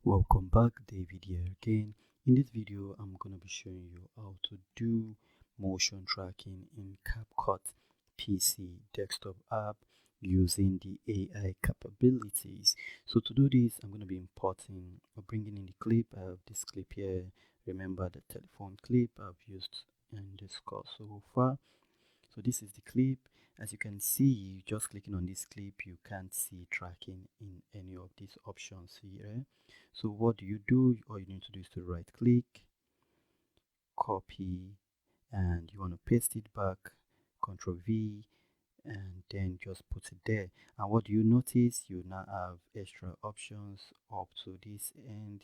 Welcome back, David here again. In this video I'm going to be showing you how to do motion tracking in CapCut PC desktop app using the AI capabilities. So to do this, I'm going to be importing or bringing in the clip. I have this clip here. Remember the telephone clip I've used in this course so far. So this is the clip. As you can see, just clicking on this clip, you can't see tracking in any of these options here. So what do? All you need to do is to right click, copy, and you want to paste it back, Ctrl V, and then just put it there. And what do you notice? You now have extra options up to this end,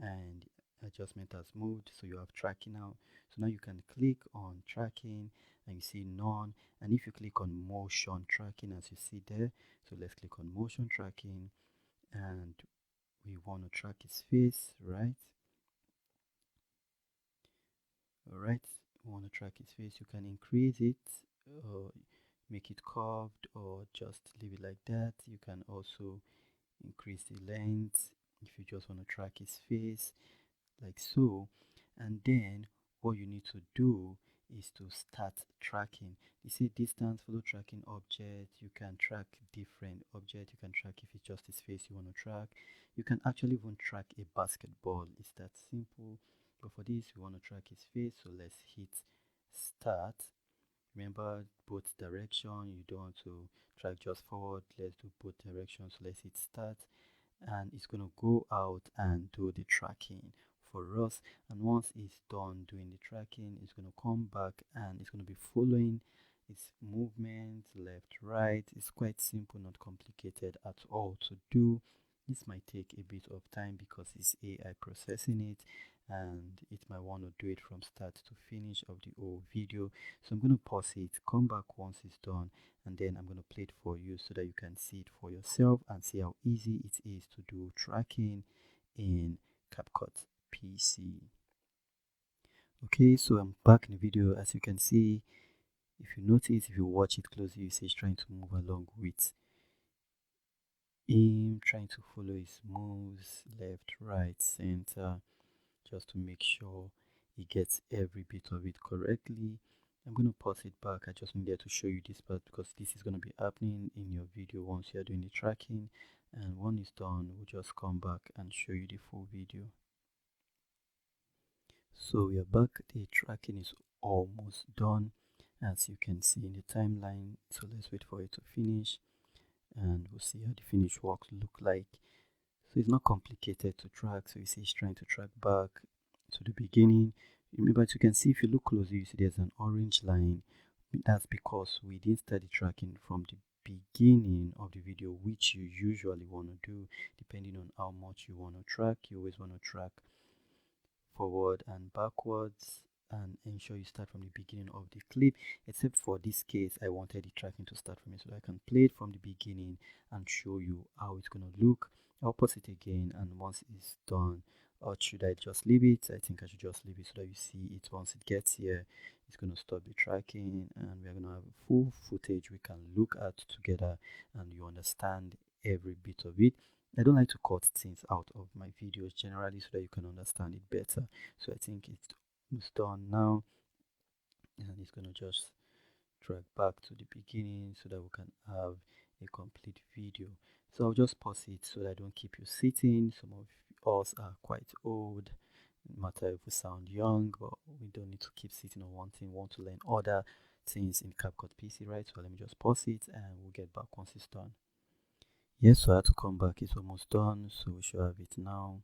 and adjustment has moved, so you have tracking now. So now you can click on tracking and you see none, and if you click on motion tracking, as you see there, so let's click on motion tracking, and we want to track his face, right? Alright, we want to track his face. You can increase it or make it curved or just leave it like that. You can also increase the length if you just want to track his face like so. And then what you need to do is to start tracking. You see distance, follow tracking object. You can track different objects. You can track if it's just his face you want to track. You can actually even track a basketball. It's that simple. But for this, we want to track his face, so let's hit start. Remember both direction. You don't want to track just forward. Let's do both directions. So let's hit start, and it's going to go out and do the tracking for us. And once it's done doing the tracking, it's going to come back and it's going to be following its movement left, right. It's quite simple, not complicated at all to do. This might take a bit of time because it's AI processing it, and it might want to do it from start to finish of the whole video. So I'm going to pause it, come back once it's done, and then I'm going to play it for you so that you can see it for yourself and see how easy it is to do tracking in CapCut PC. Okay, so I'm back in the video. As you can see, if you notice, if you watch it closely, you see it's trying to move along with him, trying to follow his moves left, right, center, just to make sure he gets every bit of it correctly. I'm going to pause it back. I just needed to show you this part because this is going to be happening in your video once you are doing the tracking, and when it's done, we'll just come back and show you the full video. So we are back. The tracking is almost done, as you can see in the timeline. So let's wait for it to finish and we'll see how the finished works look like. So it's not complicated to track. So you see it's trying to track back to the beginning. Remember, as you can see, if you look closely, you see there's an orange line. That's because we didn't start the tracking from the beginning of the video, which you usually want to do depending on how much you want to track. You always want to track forward and backwards and ensure you start from the beginning of the clip, except for this case I wanted the tracking to start from it so that I can play it from the beginning and show you how it's going to look. I'll pause it again, and once it's done, or should I just leave it? I think I should just leave it so that you see it. Once it gets here, it's going to stop the tracking and we're going to have a full footage we can look at together and you understand every bit of it. I don't like to cut things out of my videos generally so that you can understand it better. So I think it's done now, and it's going to just drag back to the beginning so that we can have a complete video. So I'll just pause it so that I don't keep you sitting. Some of us are quite old, no matter if we sound young, but we don't need to keep sitting on one thing. We want to learn other things in CapCut PC, right? So let me just pause it and we'll get back once it's done. Yes, so I had to come back. It's almost done, so we should have it now.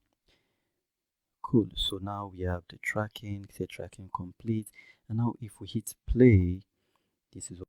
Cool. So now we have the tracking, say tracking complete, and now if we hit play, this is what